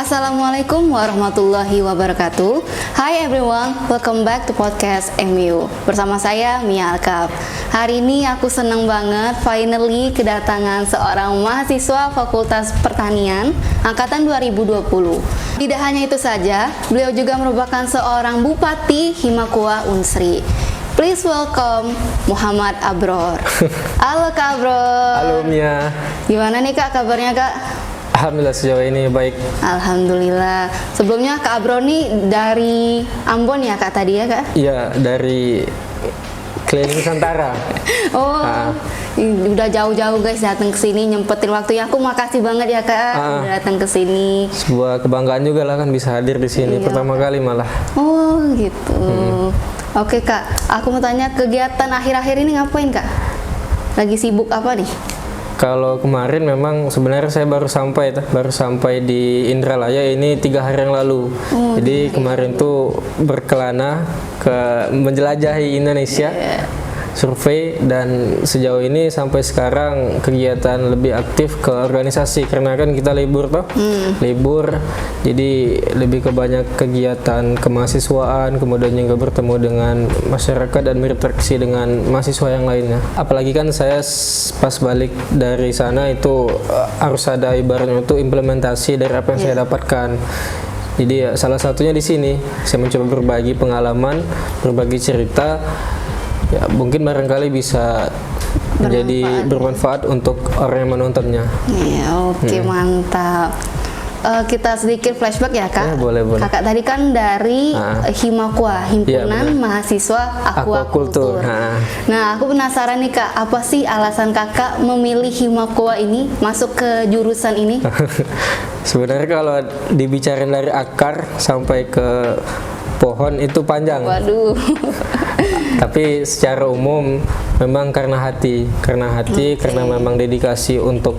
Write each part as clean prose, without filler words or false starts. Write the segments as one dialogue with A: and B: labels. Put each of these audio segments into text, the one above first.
A: Assalamualaikum warahmatullahi wabarakatuh. Hi everyone, welcome back to podcast MU. Bersama saya Mia Alkaf. Hari ini aku senang banget finally kedatangan seorang mahasiswa Fakultas Pertanian angkatan 2020. Tidak hanya itu saja, beliau juga merupakan seorang Bupati Himakua Unsri. Please welcome Muhammad Abror. Halo Kak Abror.
B: Halo Mia.
A: Gimana nih Kak kabarnya Kak?
B: Alhamdulillah sejauh ini baik.
A: Alhamdulillah. Sebelumnya Kak Abror nih dari Ambon ya Kak tadi ya Kak?
B: Iya, dari keliling Nusantara.
A: Oh, udah jauh-jauh guys datang ke sini nyempetin waktunya. Aku makasih banget ya Kak udah datang ke sini.
B: Sebuah kebanggaan juga lah kan bisa hadir di sini pertama kali malah.
A: Oh, gitu. Oke Kak, aku mau tanya kegiatan akhir-akhir ini ngapain Kak? Lagi sibuk apa nih?
B: Kalau kemarin memang sebenarnya saya baru sampai di Indralaya ini 3 hari yang lalu. Jadi kemarin tuh berkelana ke menjelajahi Indonesia, survei, dan sejauh ini sampai sekarang kegiatan lebih aktif ke organisasi karena kan kita libur toh, libur. Jadi lebih ke banyak kegiatan kemahasiswaan, kemudian juga bertemu dengan masyarakat dan berinteraksi dengan mahasiswa yang lainnya. Apalagi kan saya pas balik dari sana itu harus ada ibaratnya itu implementasi dari apa yang saya dapatkan. Jadi ya, salah satunya di sini saya mencoba berbagi pengalaman, berbagi cerita. Ya, mungkin barangkali bisa menjadi bermanfaat untuk orang yang menontonnya.
A: Iya, oke, mantap. Kita sedikit flashback ya Kak.
B: Ya, boleh.
A: Kakak tadi kan dari Himakua, Himpunan Mahasiswa Aquaculture. Nah, aku penasaran nih Kak, apa sih alasan Kakak memilih Himakua ini masuk ke jurusan ini?
B: Sebenarnya kalau dibicarain dari akar sampai ke pohon itu panjang.
A: Waduh.
B: Tapi secara umum memang karena hati, karena memang dedikasi untuk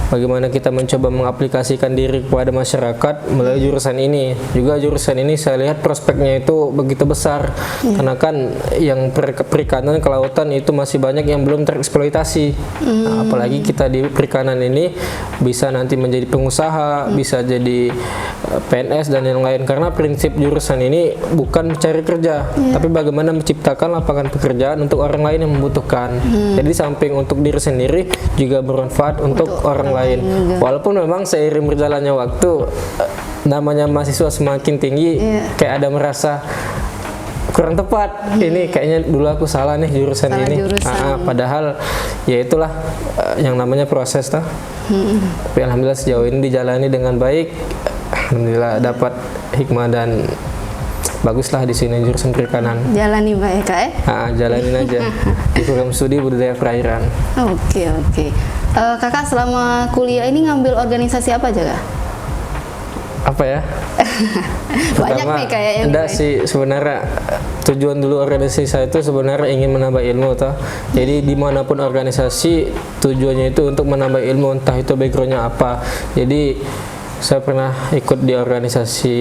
B: bagaimana kita mencoba mengaplikasikan diri kepada masyarakat melalui jurusan ini. Juga jurusan ini saya lihat prospeknya itu begitu besar. Karena kan yang perikanan kelautan itu masih banyak yang belum tereksploitasi. Nah, apalagi kita di perikanan ini bisa nanti menjadi pengusaha, bisa jadi PNS dan yang lain. Karena prinsip jurusan ini bukan mencari kerja, tapi bagaimana menciptakan lapangan pekerjaan untuk orang lain yang membutuhkan. Jadi samping untuk diri sendiri juga bermanfaat untuk orang lain. Walaupun memang seiring berjalannya waktu namanya mahasiswa semakin tinggi, kayak ada merasa kurang tepat. Ini kayaknya dulu aku salah nih jurusan ini. Padahal ya itulah yang namanya proses toh. Tapi alhamdulillah sejauh ini dijalani dengan baik. Alhamdulillah dapat hikmah dan baguslah di sini jurusan perikanan.
A: Jalani baik Kak ya?
B: Jalanin aja di program studi budidaya perairan.
A: Oke. Kakak selama kuliah ini ngambil organisasi apa aja Kak?
B: Apa ya?
A: Banyak nih kayaknya.
B: Enggak sih, sebenarnya tujuan dulu organisasi saya itu sebenarnya ingin menambah ilmu toh. Jadi dimanapun organisasi tujuannya itu untuk menambah ilmu, entah itu backgroundnya apa. Jadi saya pernah ikut di organisasi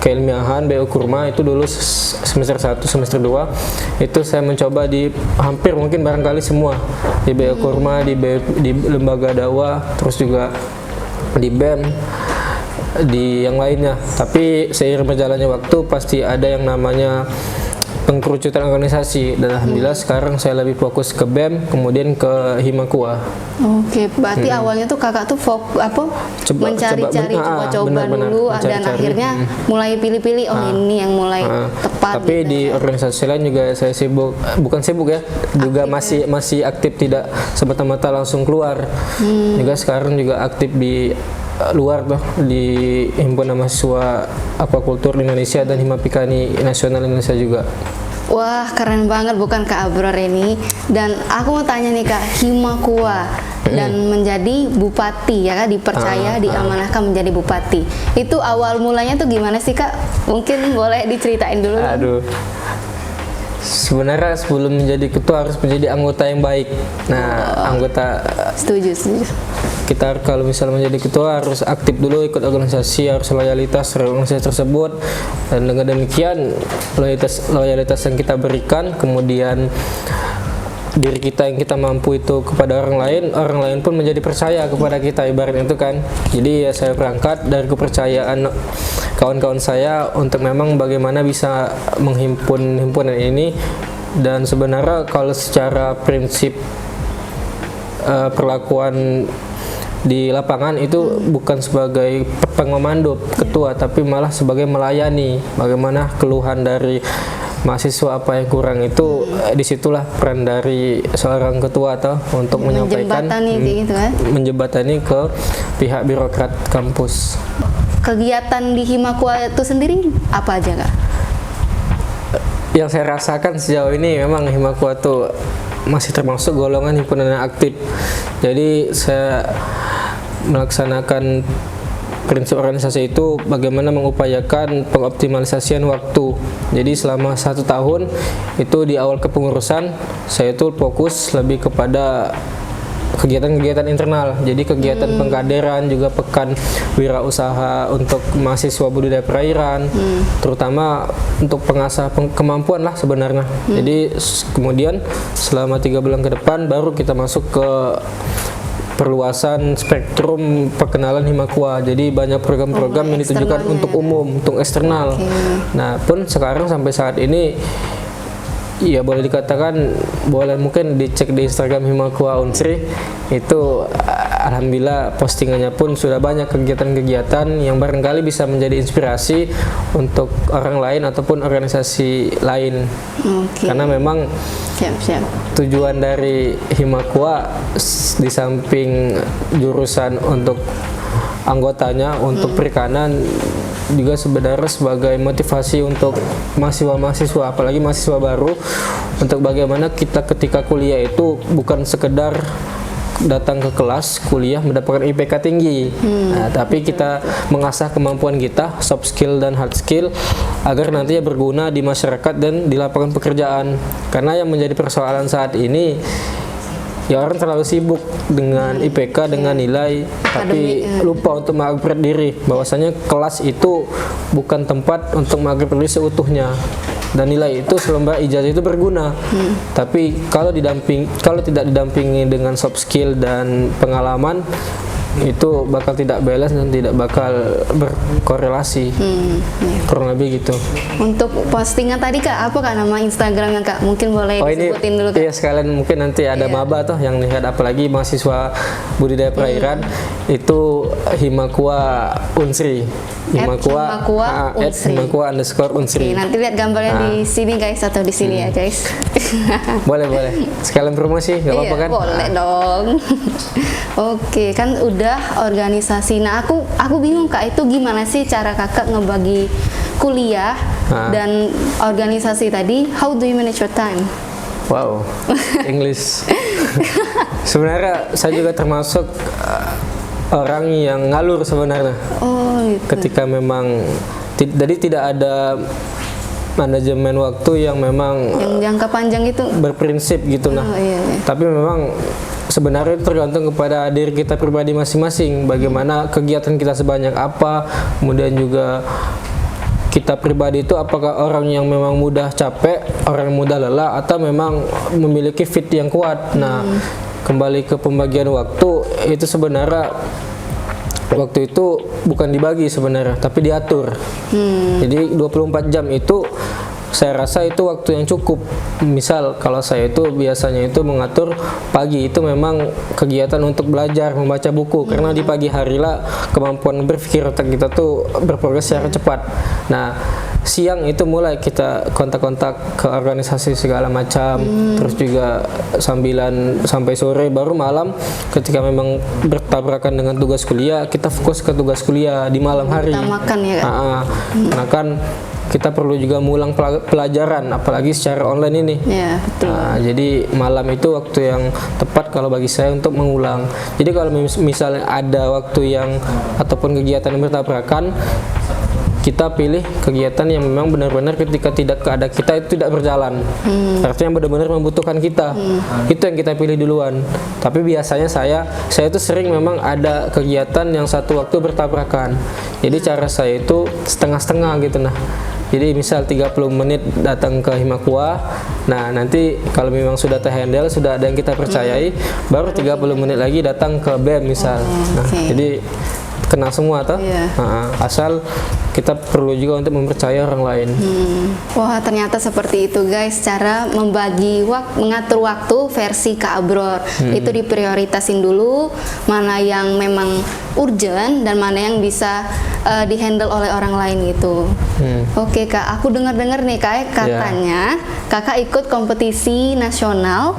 B: keilmiahan BU Kurma itu dulu semester 1, semester 2 itu saya mencoba di hampir mungkin barangkali semua di BU Kurma, di lembaga dakwah, terus juga di BEM, di yang lainnya. Tapi seiring berjalannya waktu pasti ada yang namanya pengkerucutan organisasi dan alhamdulillah sekarang saya lebih fokus ke BEM kemudian ke Himakua. Oke,
A: berarti awalnya tuh Kakak tuh mencari-cari coba-coba dulu dan akhirnya mulai pilih-pilih ini yang mulai tepat.
B: Tapi
A: gitu
B: di organisasi lain juga saya sibuk, bukan sibuk ya, juga masih aktif, tidak semata-mata langsung keluar. Juga sekarang juga aktif di luar tuh di Himpunan Mahasiswa Aquaculture Indonesia dan Himapikani Nasional Indonesia juga.
A: Wah, keren banget bukan Kak Abror ini. Dan aku mau tanya nih Kak, Himakua dan menjadi bupati ya Kak, dipercaya diamanahkan menjadi bupati. Itu awal mulanya tuh gimana sih Kak? Mungkin boleh diceritain dulu.
B: Sebenarnya sebelum menjadi ketua harus menjadi anggota yang baik. Nah, anggota
A: setuju.
B: Kita kalau misalnya menjadi ketua harus aktif dulu, ikut organisasi, harus loyalitas terhadap organisasi tersebut. Dan dengan demikian loyalitas yang kita berikan kemudian diri kita yang kita mampu itu kepada orang lain pun menjadi percaya kepada kita, ibaratnya itu kan. Jadi ya saya berangkat dari kepercayaan kawan-kawan saya untuk memang bagaimana bisa menghimpun himpunan ini. Dan sebenarnya kalau secara prinsip perlakuan di lapangan itu bukan sebagai pengomando ketua, tapi malah sebagai melayani. Bagaimana keluhan dari mahasiswa apa yang kurang itu, disitulah peran dari seorang ketua atau untuk menyampaikan,
A: gitu kan?
B: menjembatani ke pihak birokrat kampus.
A: Kegiatan di Himakua itu sendiri apa aja, Kak?
B: Yang saya rasakan sejauh ini memang Himakua tuh masih termasuk golongan himpunan yang aktif. Jadi saya melaksanakan prinsip organisasi itu bagaimana mengupayakan pengoptimalisasian waktu. Jadi selama 1 tahun itu di awal kepengurusan saya itu fokus lebih kepada kegiatan-kegiatan internal. Jadi kegiatan pengkaderan, juga pekan wirausaha untuk mahasiswa budidaya perairan, terutama untuk pengasah kemampuan lah sebenarnya. Jadi kemudian selama 3 bulan ke depan baru kita masuk ke perluasan spektrum perkenalan Himakua. Jadi banyak program-program yang ditujukan untuk umum, untuk eksternal. Nah, pun sekarang sampai saat ini ya boleh dikatakan, boleh mungkin dicek di Instagram Himakua Unsri itu, alhamdulillah postingannya pun sudah banyak kegiatan-kegiatan yang barangkali bisa menjadi inspirasi untuk orang lain ataupun organisasi lain. Karena memang tujuan dari Himakua di samping jurusan untuk anggotanya untuk perikanan juga sebenarnya sebagai motivasi untuk mahasiswa-mahasiswa, apalagi mahasiswa baru, untuk bagaimana kita ketika kuliah itu bukan sekedar datang ke kelas kuliah mendapatkan IPK tinggi, tapi kita mengasah kemampuan kita, soft skill dan hard skill, agar nantinya berguna di masyarakat dan di lapangan pekerjaan. Karena yang menjadi persoalan saat ini, ya orang terlalu sibuk dengan IPK, dengan nilai, tapi lupa untuk mengupgrade diri. Bahwasanya kelas itu bukan tempat untuk mengupgrade diri seutuhnya. Dan nilai itu selembar ijazah itu berguna. Tapi kalau tidak didampingi dengan soft skill dan pengalaman, itu bakal tidak balance dan tidak bakal berkorelasi. Kurang lebih gitu.
A: Untuk postingan tadi, Kak, apa Kak nama Instagramnya, Kak? Mungkin boleh disebutin dulu, Kak.
B: Iya, sekalian mungkin nanti ada maba toh yang lihat, apalagi mahasiswa budidaya perairan itu Himakua Unsri. Himakua _Unsri.
A: Oke, nanti lihat gambarnya di sini guys, atau di sini ya guys.
B: Boleh. Sekalian promosi, nggak apa-apa kan?
A: Boleh dong. Oke, kan udah organisasi. Nah, aku bingung, Kak, itu gimana sih cara Kakak ngebagi kuliah dan organisasi tadi? How do you manage your time?
B: Wow, English. Sebenarnya saya juga termasuk orang yang ngalur sebenarnya.
A: Gitu.
B: Ketika memang jadi tidak ada manajemen waktu yang memang
A: yang jangka panjang itu
B: berprinsip gitu.
A: Iya.
B: Tapi memang sebenarnya itu tergantung kepada diri kita pribadi masing-masing, bagaimana kegiatan kita sebanyak apa, kemudian juga kita pribadi itu apakah orang yang memang mudah capek, orang yang mudah lelah, atau memang memiliki fit yang kuat. Nah, kembali ke pembagian waktu, itu sebenarnya waktu itu bukan dibagi sebenarnya, tapi diatur. Jadi 24 jam itu saya rasa itu waktu yang cukup. Misal kalau saya itu biasanya itu mengatur pagi itu memang kegiatan untuk belajar, membaca buku, karena di pagi hari lah kemampuan berpikir otak kita tuh berprogres secara cepat. Nah, siang itu mulai kita kontak-kontak ke organisasi segala macam, terus juga sampai sore, baru malam ketika memang bertabrakan dengan tugas kuliah, kita fokus ke tugas kuliah di malam hari.
A: Utamakan ya, Kak?
B: Karena kan kita perlu juga mengulang pelajaran, apalagi secara online ini.
A: Ya, betul.
B: Nah, jadi malam itu waktu yang tepat kalau bagi saya untuk mengulang. Jadi kalau misalnya ada waktu yang ataupun kegiatan yang bertabrakan, kita pilih kegiatan yang memang benar-benar ketika tidak ada kita itu tidak berjalan. Artinya benar-benar membutuhkan kita. Itu yang kita pilih duluan. Tapi biasanya saya itu sering memang ada kegiatan yang satu waktu bertabrakan. Jadi cara saya itu setengah-setengah gitu. Nah, Jadi misal 30 menit datang ke Himakua. Nah, nanti kalau memang sudah terhandle, sudah ada yang kita percayai, baru 30 menit lagi datang ke BEM misal. Nah, jadi kena semua toh. Asal kita perlu juga untuk mempercayai orang lain.
A: Wah, ternyata seperti itu guys, cara membagi mengatur waktu versi Kak Abror. Itu diprioritasin dulu mana yang memang urgent dan mana yang bisa dihandle oleh orang lain gitu. Oke Kak, aku dengar-dengar nih Kak, katanya Kakak ikut kompetisi nasional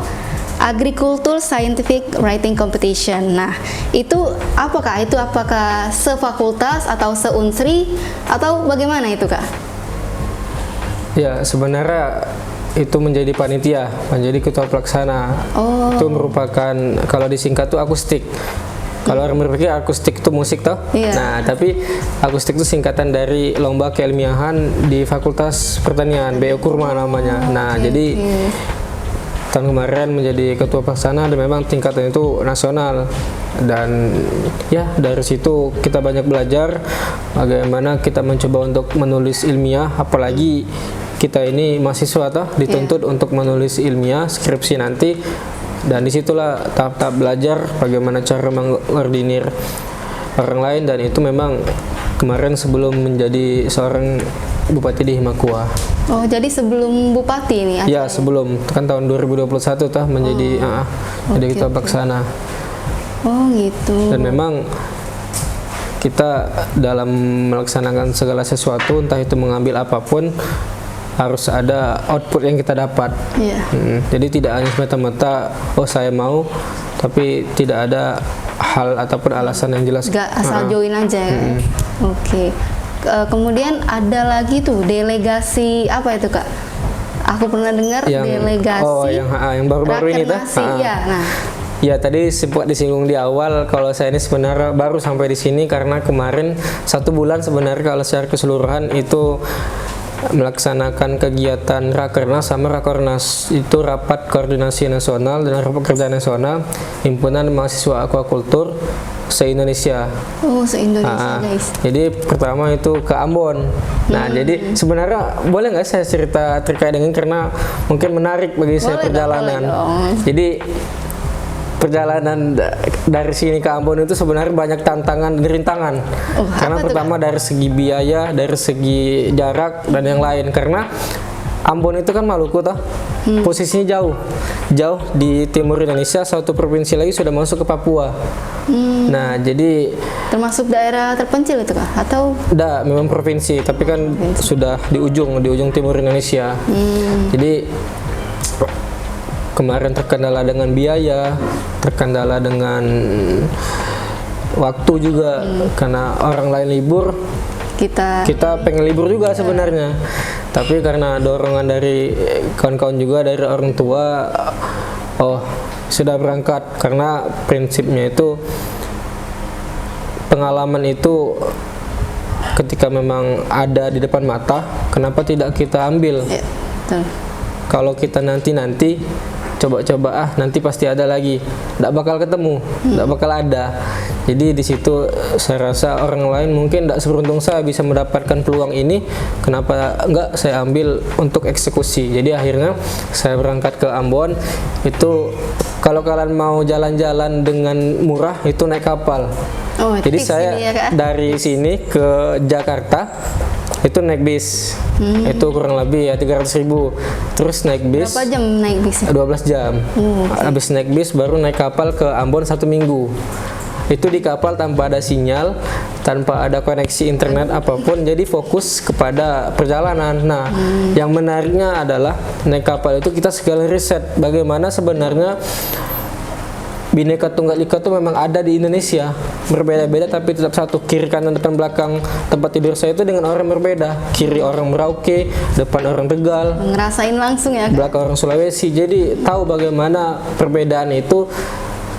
A: Agriculture Scientific Writing Competition. Nah, itu apa Kak? Itu apakah sefakultas atau seunsri atau bagaimana itu Kak?
B: Ya, sebenarnya itu menjadi panitia, menjadi ketua pelaksana. Itu merupakan, kalau disingkat tuh akustik. Kalau orang berpikir akustik itu musik toh. Nah, tapi akustik itu singkatan dari lomba keilmiahan di Fakultas Pertanian, BO Kurma namanya. Nah, jadi tahun kemarin menjadi ketua pelaksana dan memang tingkatnya itu nasional, dan ya dari situ kita banyak belajar bagaimana kita mencoba untuk menulis ilmiah, apalagi kita ini mahasiswa toh dituntut untuk menulis ilmiah skripsi nanti, dan disitulah tahap-tahap belajar bagaimana cara mengordinir orang lain, dan itu memang kemarin sebelum menjadi seorang bupati di Himakua.
A: Oh, jadi sebelum bupati nih?
B: Ya, sebelum, kan tahun 2021 tuh menjadi jadi ketua pelaksana.
A: Oh gitu.
B: Dan memang kita dalam melaksanakan segala sesuatu, entah itu mengambil apapun, harus ada output yang kita dapat. Jadi tidak hanya semata-mata oh saya mau, tapi tidak ada hal ataupun alasan yang jelas.
A: Gak asal join aja ya. Oke. Kemudian ada lagi tuh delegasi apa itu Kak? Aku pernah dengar delegasi.
B: Yang baru-baru ini tuh. Ya, tadi sempat disinggung di awal kalau saya ini sebenarnya baru sampai di sini karena kemarin 1 bulan sebenarnya kalau secara keseluruhan itu melaksanakan kegiatan Rakernas sama Rakornas, itu rapat koordinasi nasional dan rapat kerja nasional himpunan mahasiswa aquakultur se-Indonesia.
A: Oh, se-Indonesia guys.
B: Jadi pertama itu ke Ambon. Nah, jadi sebenarnya boleh nggak saya cerita terkait dengan, karena mungkin menarik bagi saya perjalanan. Jadi perjalanan dari sini ke Ambon itu sebenarnya banyak tantangan dan rintangan. Karena pertama dari segi biaya, dari segi jarak dan yang lain. Karena Ambon itu kan Maluku toh, posisinya jauh di timur Indonesia, satu provinsi lagi sudah masuk ke Papua. Nah, jadi
A: termasuk daerah terpencil itu Kak? Atau?
B: Enggak, memang provinsi, tapi kan sudah di ujung timur Indonesia. Jadi kemarin terkendala dengan biaya, terkendala dengan waktu juga, karena orang lain libur, kita pengen libur juga sebenarnya, tapi karena dorongan dari kawan-kawan juga, dari orang tua, sudah berangkat, karena prinsipnya itu pengalaman itu ketika memang ada di depan mata, kenapa tidak kita ambil? Kalau kita nanti coba-coba nanti pasti ada lagi, tidak bakal ketemu, tidak bakal ada. Jadi di situ saya rasa orang lain mungkin tidak seberuntung saya bisa mendapatkan peluang ini, kenapa enggak saya ambil untuk eksekusi. Jadi akhirnya saya berangkat ke Ambon. Itu kalau kalian mau jalan-jalan dengan murah itu naik kapal. Jadi saya dari sini ke Jakarta itu naik bis, itu kurang lebih ya 300.000. Terus naik bis.
A: Berapa jam naik bis?
B: 12 jam. Habis naik bis baru naik kapal ke Ambon 1 minggu. Itu di kapal tanpa ada sinyal, tanpa ada koneksi internet apapun, jadi fokus kepada perjalanan. Nah, yang menariknya adalah naik kapal itu kita segala riset bagaimana sebenarnya Bhinneka Tunggal Ika itu memang ada di Indonesia, berbeda-beda tapi tetap satu. Kiri kanan depan belakang tempat tidur saya itu dengan orang berbeda. Kiri orang Merauke, depan orang Tegal,
A: ngerasain langsung ya Kak?
B: Belakang orang Sulawesi. Jadi tahu bagaimana perbedaan itu,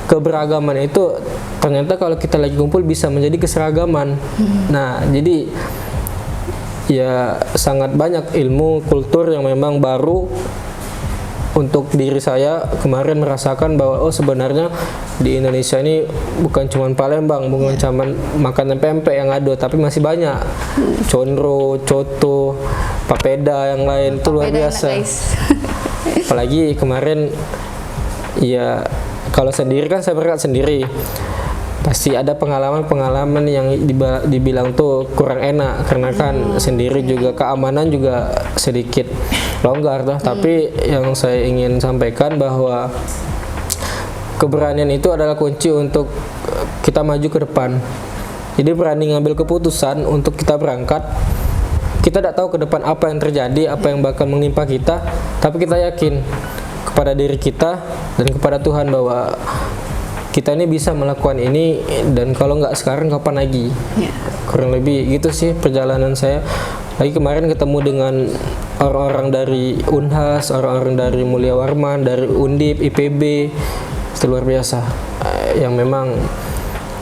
B: keberagaman itu ternyata kalau kita lagi kumpul bisa menjadi keseragaman. Nah, jadi ya sangat banyak ilmu kultur yang memang baru untuk diri saya kemarin merasakan bahwa sebenarnya di Indonesia ini bukan cuma Palembang, bukan cuma makanan pempek yang ada, tapi masih banyak conro, coto, papeda yang lain itu luar
A: Beda
B: biasa.
A: enak, guys.
B: Apalagi kemarin ya kalau sendiri kan saya berangkat sendiri, pasti ada pengalaman yang dibilang tuh kurang enak karena kan sendiri juga keamanan juga sedikit longgar tuh. Tapi yang saya ingin sampaikan bahwa keberanian itu adalah kunci untuk kita maju ke depan. Jadi berani ngambil keputusan untuk kita berangkat. Kita tidak tahu ke depan apa yang terjadi, apa yang bakal menimpa kita, tapi kita yakin kepada diri kita dan kepada Tuhan bahwa kita ini bisa melakukan ini, dan kalau nggak sekarang kapan lagi. Kurang lebih gitu sih perjalanan saya. Lagi kemarin ketemu dengan orang-orang dari Unhas, orang-orang dari Mulia Warman, dari Undip, IPB, itu luar biasa yang memang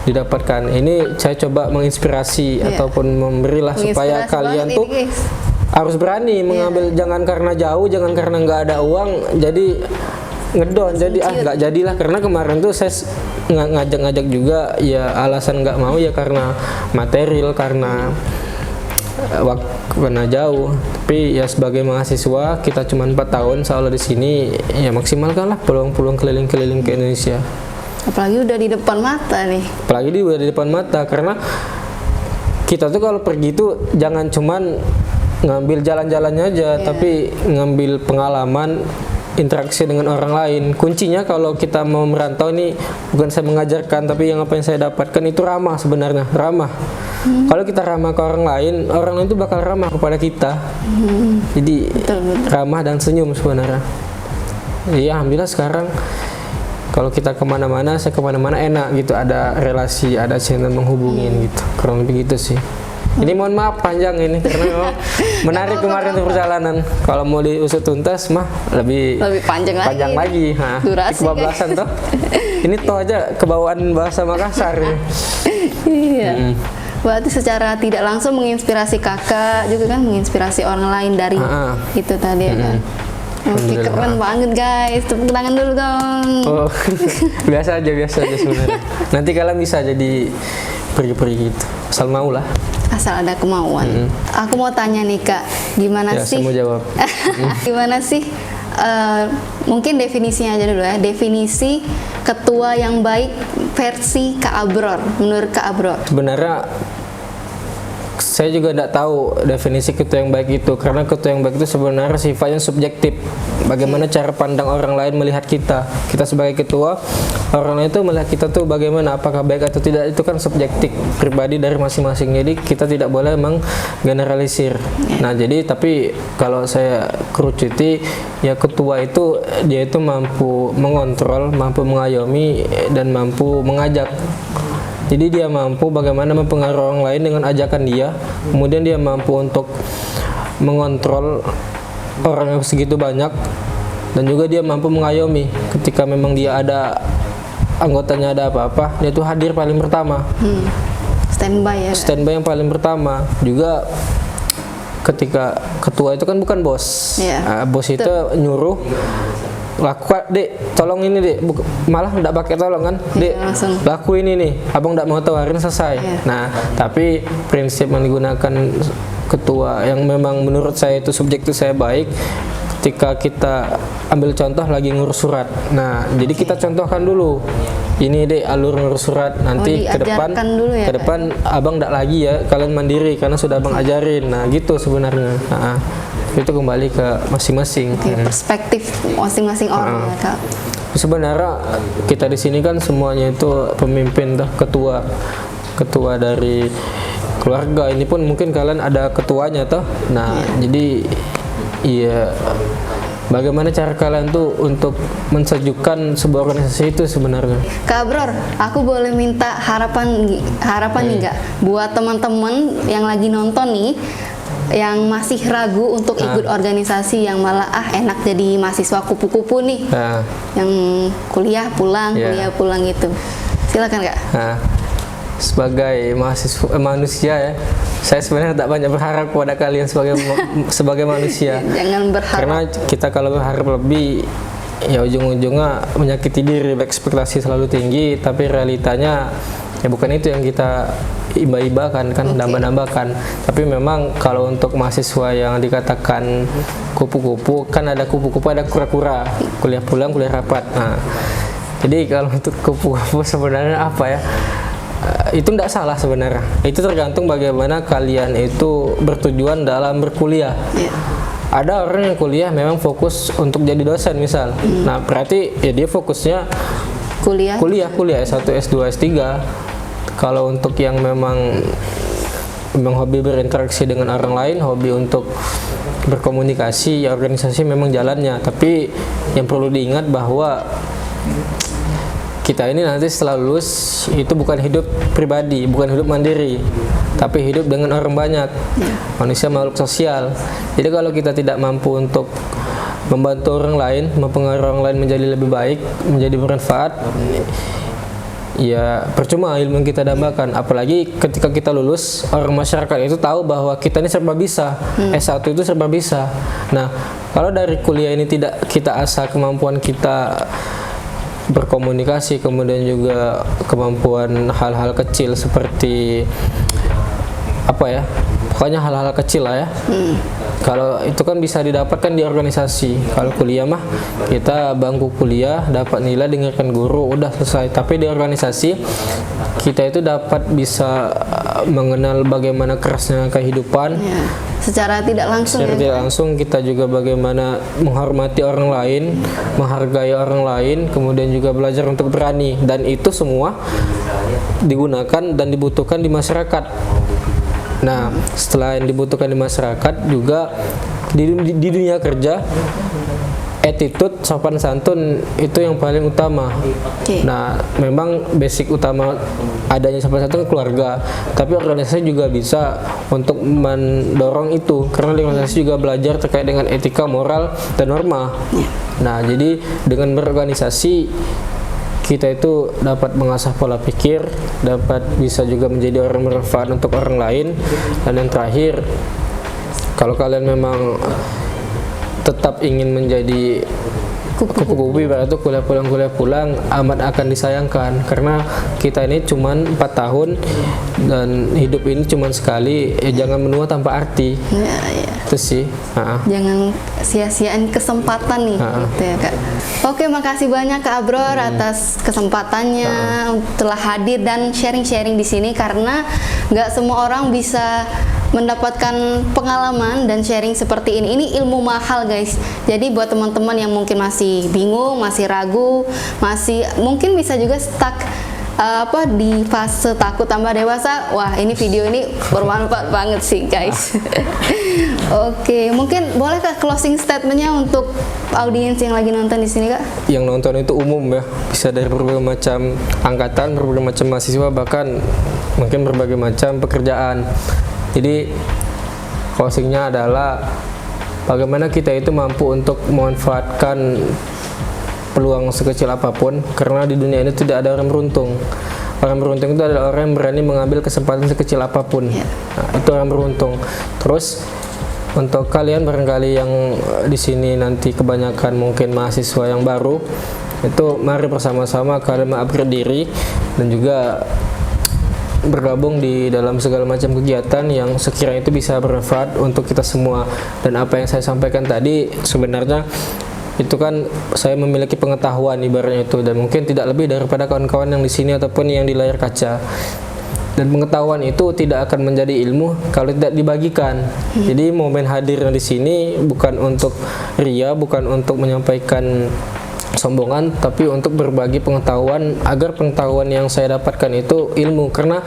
B: didapatkan. Ini saya coba menginspirasi ataupun memberilah supaya kalian tuh harus berani mengambil, jangan karena jauh, jangan karena nggak ada uang jadi ngedon, jadi nggak jadilah. Karena kemarin tuh saya ngajak juga ya alasan nggak mau ya karena material, karena waktu karena jauh. Tapi ya sebagai mahasiswa kita cuma 4 tahun soalnya di sini, ya maksimalkanlah peluang-peluang keliling-keliling ke Indonesia.
A: Apalagi udah di depan mata nih.
B: Apalagi udah di depan mata, karena kita tuh kalau pergi tuh jangan cuman ngambil jalan-jalannya aja, tapi ngambil pengalaman, interaksi dengan orang lain. Kuncinya kalau kita mau merantau ini, bukan saya mengajarkan, tapi yang apa yang saya dapatkan itu ramah sebenarnya, ramah. Kalau kita ramah ke orang lain itu bakal ramah kepada kita. Jadi ramah dan senyum sebenarnya. Iya, alhamdulillah sekarang kalau kita kemana-mana, saya kemana-mana enak gitu, ada relasi, ada channel menghubungin gitu, kurang lebih gitu sih. Ini mohon maaf panjang ini karena memang menarik kemarin tuh perjalanan. Kalau mau diusut tuntas mah lebih
A: panjang
B: lagi. Nah,
A: durasi
B: kebablasan toh. Ini toh aja kebawaan bahasa Makassar.
A: Iya. Berarti secara tidak langsung menginspirasi kakak juga kan, menginspirasi orang lain dari itu tadi ya kan. Oke, keren banget guys, tepuk tangan dulu dong.
B: Oh, biasa aja sebenarnya. Nanti kalian bisa jadi pergi-pergi gitu, asal mau lah.
A: Asal ada kemauan. Aku mau tanya nih kak, gimana
B: ya,
A: sih?
B: Saya mau jawab.
A: Gimana sih? Mungkin definisinya aja dulu ya. Definisi ketua yang baik versi Kak Abror, menurut Kak Abror.
B: Sebenarnya saya juga tidak tahu definisi ketua yang baik itu, karena ketua yang baik itu sebenarnya sifatnya subjektif. Bagaimana cara pandang orang lain melihat kita. Kita sebagai ketua, orang lain itu melihat kita tuh bagaimana, apakah baik atau tidak, itu kan subjektif pribadi dari masing-masing. Jadi kita tidak boleh generalisir. Nah, jadi tapi kalau saya kerucuti ya, ketua itu dia itu mampu mengontrol, mampu mengayomi, dan mampu mengajak. Jadi dia mampu bagaimana mempengaruhi orang lain dengan ajakan dia, kemudian dia mampu untuk mengontrol orang yang segitu banyak, dan juga dia mampu mengayomi ketika memang dia ada anggotanya ada apa-apa, dia itu hadir paling pertama.
A: Standby ya.
B: Standby yang paling pertama. Juga ketika ketua itu kan bukan bos. Bos itu nyuruh, lakukan dek, tolong ini dek, malah tidak pakai tolong kan, dek laku ini nih, abang tidak mau tawarin selesai. Nah, tapi prinsip yang digunakan ketua yang memang menurut saya itu subjektif saya baik, ketika kita ambil contoh lagi ngurus surat. Nah, jadi kita contohkan dulu, ini dek alur ngurus surat, nanti ke depan abang tidak lagi ya, kalian mandiri karena sudah abang ajarin. Nah, gitu sebenarnya. Itu kembali ke masing-masing.
A: Perspektif masing-masing orang ya kak.
B: Sebenarnya kita di sini kan semuanya itu pemimpin, ketua dari keluarga. Ini pun mungkin kalian ada ketuanya toh. Nah, jadi iya, bagaimana cara kalian tuh untuk mensejukkan sebuah organisasi itu sebenarnya?
A: Kak Abror, aku boleh minta harapan nih nggak buat teman-teman yang lagi nonton nih, yang masih ragu untuk ikut organisasi, yang malah enak jadi mahasiswa kupu-kupu nih, yang kuliah pulang gitu. Silakan kak.
B: Sebagai manusia ya, saya sebenarnya tak banyak berharap kepada kalian sebagai manusia.
A: Jangan berharap.
B: Karena kita kalau berharap lebih ya ujung-ujungnya menyakiti diri, ekspektasi selalu tinggi tapi realitanya ya bukan itu yang kita iba-ibakan kan, nambah-nambahkan. Tapi memang kalau untuk mahasiswa yang dikatakan kupu-kupu, kan ada kupu-kupu, ada kura-kura, kuliah pulang, kuliah rapat. Nah, jadi kalau untuk kupu-kupu sebenarnya apa ya? Itu tidak salah sebenarnya. Itu tergantung bagaimana kalian itu bertujuan dalam berkuliah. Ada orang yang kuliah memang fokus untuk jadi dosen misal. Nah, berarti ya dia fokusnya kuliah S1, S2, S3. Kalau untuk yang memang hobi berinteraksi dengan orang lain, hobi untuk berkomunikasi, ya organisasi memang jalannya. Tapi yang perlu diingat bahwa kita ini nanti setelah lulus itu bukan hidup pribadi, bukan hidup mandiri, tapi hidup dengan orang banyak. Manusia makhluk sosial. Jadi kalau kita tidak mampu untuk membantu orang lain, mempengaruhi orang lain menjadi lebih baik, menjadi bermanfaat, ya percuma ilmu yang kita dambakan. Apalagi ketika kita lulus, orang masyarakat itu tahu bahwa kita ini serba bisa, S1 itu serba bisa. Nah, kalau dari kuliah ini tidak kita asah kemampuan kita berkomunikasi, kemudian juga kemampuan hal-hal kecil seperti apa ya, pokoknya hal-hal kecil lah ya. Kalau itu kan bisa didapatkan di organisasi. Kalau kuliah mah kita bangku kuliah, dapat nilai, dengarkan guru, udah selesai. Tapi di organisasi kita itu dapat bisa mengenal bagaimana kerasnya kehidupan.
A: Secara tidak langsung.
B: Secara tidak langsung kita juga bagaimana menghormati orang lain, menghargai orang lain, kemudian juga belajar untuk berani. Dan itu semua digunakan dan dibutuhkan di masyarakat. Nah, setelah yang dibutuhkan di masyarakat juga di dunia kerja, attitude, sopan santun itu yang paling utama. Nah, memang basic utama adanya sopan santun keluarga, tapi organisasi juga bisa untuk mendorong itu, karena organisasi juga belajar terkait dengan etika, moral, dan norma. Nah, jadi dengan berorganisasi kita itu dapat mengasah pola pikir, dapat bisa juga menjadi orang bermanfaat untuk orang lain. Dan yang terakhir, kalau kalian memang tetap ingin menjadi kupu-kupu, berarti kuliah pulang amat akan disayangkan, karena kita ini cuma 4 tahun dan hidup ini cuma sekali. Jangan menua tanpa arti. Itu sih.
A: Jangan sia-siain kesempatan nih, gitu ya Kak. Oke, makasih banyak Kak Abror atas kesempatannya telah hadir dan sharing-sharing di sini, karena nggak semua orang bisa mendapatkan pengalaman dan sharing seperti ini. Ini ilmu mahal guys. Jadi buat teman-teman yang mungkin masih bingung, masih ragu, masih mungkin bisa juga stuck di fase takut tambah dewasa, wah ini video ini bermanfaat banget sih guys. Oke, mungkin boleh Kak closing statementnya untuk audiens yang lagi nonton di sini Kak?
B: Yang nonton itu umum ya, bisa dari berbagai macam angkatan, berbagai macam mahasiswa, bahkan mungkin berbagai macam pekerjaan. Jadi closingnya adalah bagaimana kita itu mampu untuk memanfaatkan peluang sekecil apapun, karena di dunia ini tidak ada orang beruntung. Orang beruntung itu adalah orang yang berani mengambil kesempatan sekecil apapun. Nah, itu orang beruntung. Terus untuk kalian barangkali yang di sini nanti kebanyakan mungkin mahasiswa yang baru, itu mari bersama-sama kalian mengupgrade diri dan juga bergabung di dalam segala macam kegiatan yang sekiranya itu bisa bermanfaat untuk kita semua. Dan apa yang saya sampaikan tadi sebenarnya itu kan saya memiliki pengetahuan ibaratnya itu, dan mungkin tidak lebih daripada kawan-kawan yang di sini ataupun yang di layar kaca. Dan pengetahuan itu tidak akan menjadi ilmu kalau tidak dibagikan. Jadi momen hadirnya di sini bukan untuk ria, bukan untuk menyampaikan sombongan, tapi untuk berbagi pengetahuan agar pengetahuan yang saya dapatkan itu ilmu. Karena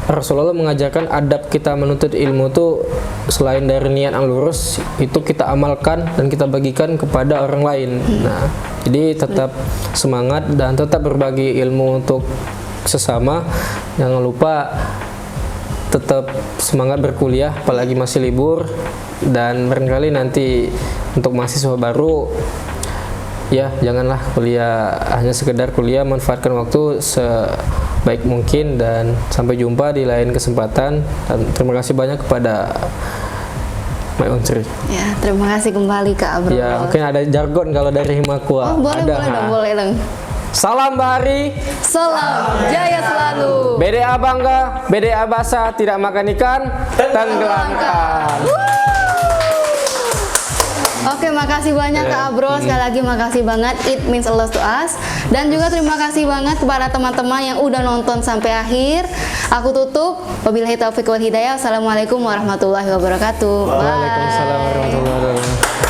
B: Rasulullah mengajarkan adab kita menuntut ilmu itu selain dari niat yang lurus, itu kita amalkan dan kita bagikan kepada orang lain. Nah, jadi tetap semangat dan tetap berbagi ilmu untuk sesama. Jangan lupa tetap semangat berkuliah, apalagi masih libur. Dan barangkali nanti untuk mahasiswa baru, ya janganlah kuliah hanya sekedar kuliah, manfaatkan waktu sebaik mungkin. Dan sampai jumpa di lain kesempatan, dan terima kasih banyak kepada My Unsri.
A: Ya, terima kasih kembali Kak Abros.
B: Ya, mungkin ada jargon kalau dari Himakua.
A: Boleh
B: ada.
A: dong, boleh dong.
B: Salam Bahari,
A: Salam jaya selalu.
B: BDA bangga, BDA basah, tidak makan ikan, tenggelamkan.
A: Oke, makasih banyak Kak Abros. Sekali lagi makasih banget. It means a lot to us. Dan juga terima kasih banget kepada teman-teman yang udah nonton sampai akhir. Aku tutup. Wabillahi taufiq wal hidayah. Assalamualaikum warahmatullahi wabarakatuh. Bye.
B: Waalaikumsalam warahmatullahi wabarakatuh.